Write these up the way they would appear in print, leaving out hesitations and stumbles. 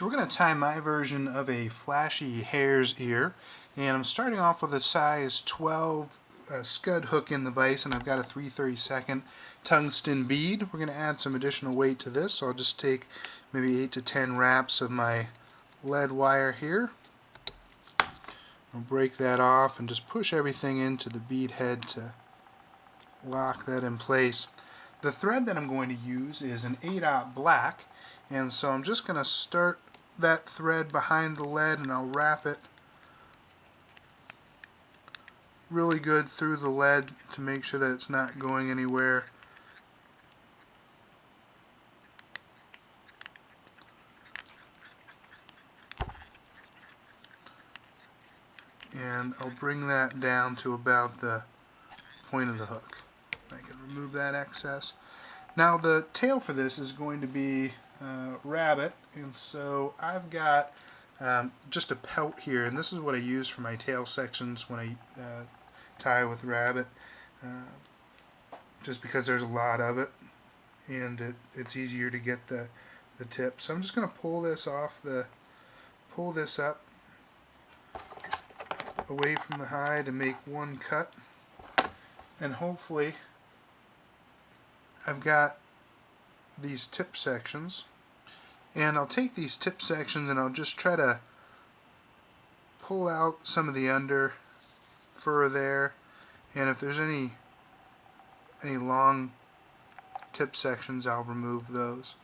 So we're going to tie my version of a flashy hare's ear, and I'm starting off with a size 12 scud hook in the vise, and I've got a 3/32 tungsten bead. We're going to add some additional weight to this, so I'll just take maybe 8 to 10 wraps of my lead wire here. I'll break that off and just push everything into the bead head to lock that in place. The thread that I'm going to use is an 8/0 black, and so I'm just going to start that thread behind the lead, and I'll wrap it really good through the lead to make sure that it's not going anywhere. And I'll bring that down to about the point of the hook. I can remove that excess. Now the tail for this is going to be rabbit, and so I've got just a pelt here, and this is what I use for my tail sections when I tie with rabbit, just because there's a lot of it and it's easier to get the tip. So I'm just going to pull this up away from the hide and make one cut, and hopefully I've got these tip sections, and I'll take these tip sections and I'll just try to pull out some of the under fur there, and if there's any long tip sections, I'll remove those.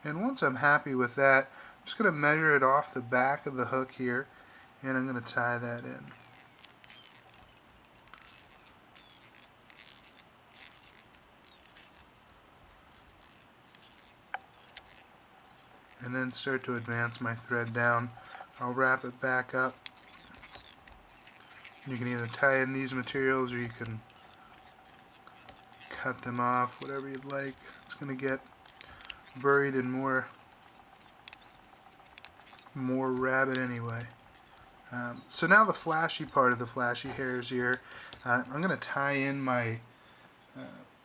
And once I'm happy with that, I'm just going to measure it off the back of the hook here, and I'm going to tie that in. And then start to advance my thread down. I'll wrap it back up. You can either tie in these materials or you can cut them off, whatever you'd like. It's going to get buried in more rabbit anyway. So now the flashy part of the flashy hare's ear, I'm going to tie in my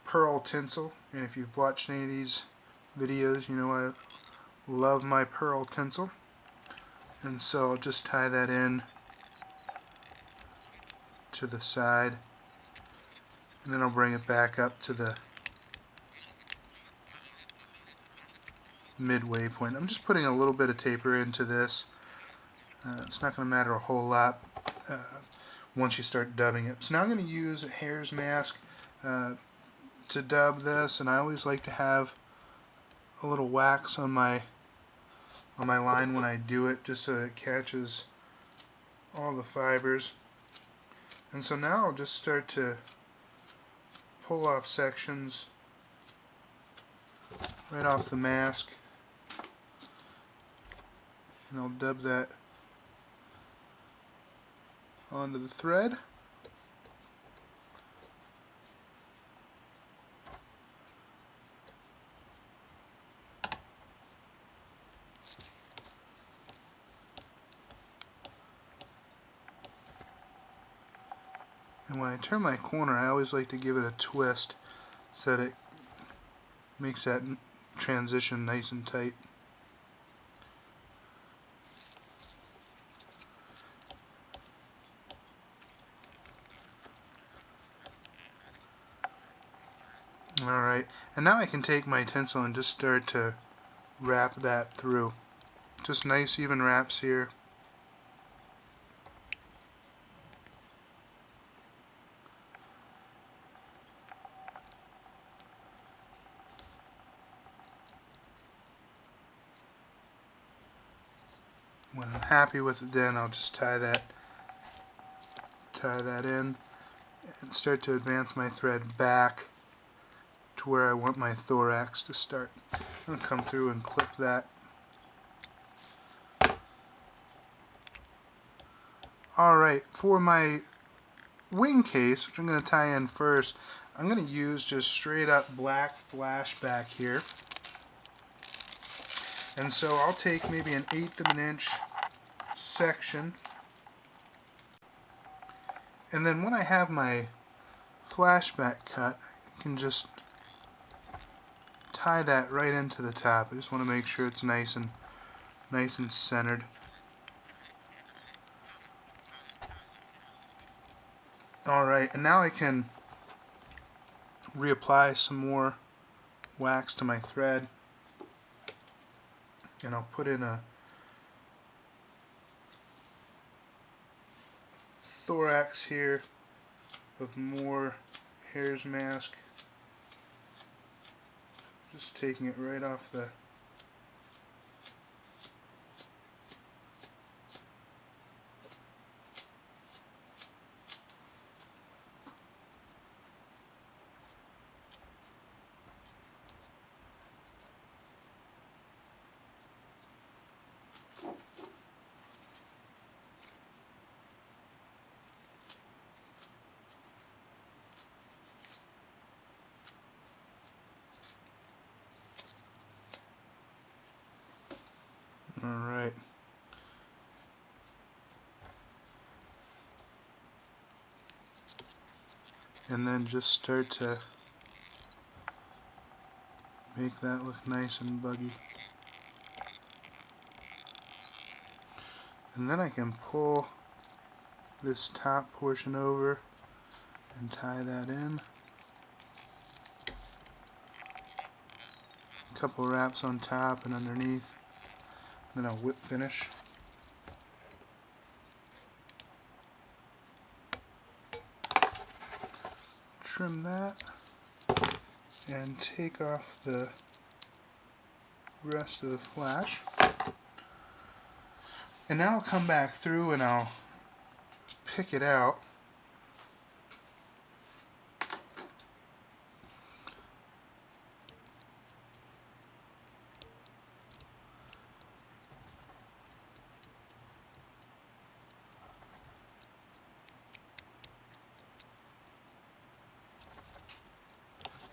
pearl tinsel, and if you've watched any of these videos, you know I love my pearl tinsel, and so I'll just tie that in to the side, and then I'll bring it back up to the midway point. I'm just putting a little bit of taper into this. It's not going to matter a whole lot once you start dubbing it. So now I'm going to use a hare's mask to dub this, and I always like to have a little wax on my line when I do it, just so it catches all the fibers. And so now I'll just start to pull off sections right off the mask, and I'll dub that onto the thread. And when I turn my corner, I always like to give it a twist so that it makes that transition nice and tight. Alright, and now I can take my tinsel and just start to wrap that through. Just nice even wraps here. When I'm happy with it, then I'll just tie that in and start to advance my thread back to where I want my thorax to start. I'm going to come through and clip that. Alright, for my wing case, which I'm going to tie in first, I'm going to use just straight up black flash back here. And so I'll take maybe an 1/8 of an inch section, and then when I have my flashback cut, I can just tie that right into the top. I just want to make sure it's nice and centered. Alright, and now I can reapply some more wax to my thread, and I'll put in a thorax here of more Hare's mask, just taking it right off the Alright. And then just start to make that look nice and buggy. And then I can pull this top portion over and tie that in. A couple wraps on top and underneath. Then I'll whip finish. Trim that and take off the rest of the flash. And now I'll come back through and I'll pick it out.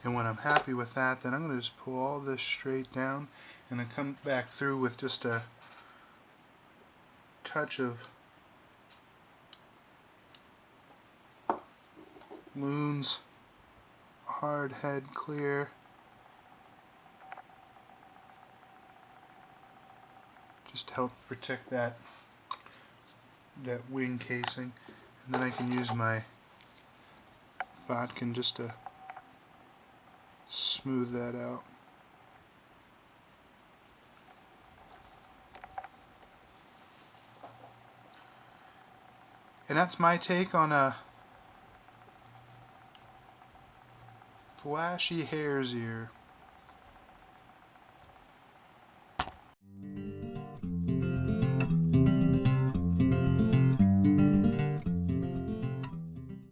And when I'm happy with that, then I'm going to just pull all this straight down and then come back through with just a touch of Loon's Hard Head Clear. Just to help protect that wing casing. And then I can use my bodkin just to smooth that out. And that's my take on a flashy hare's ear.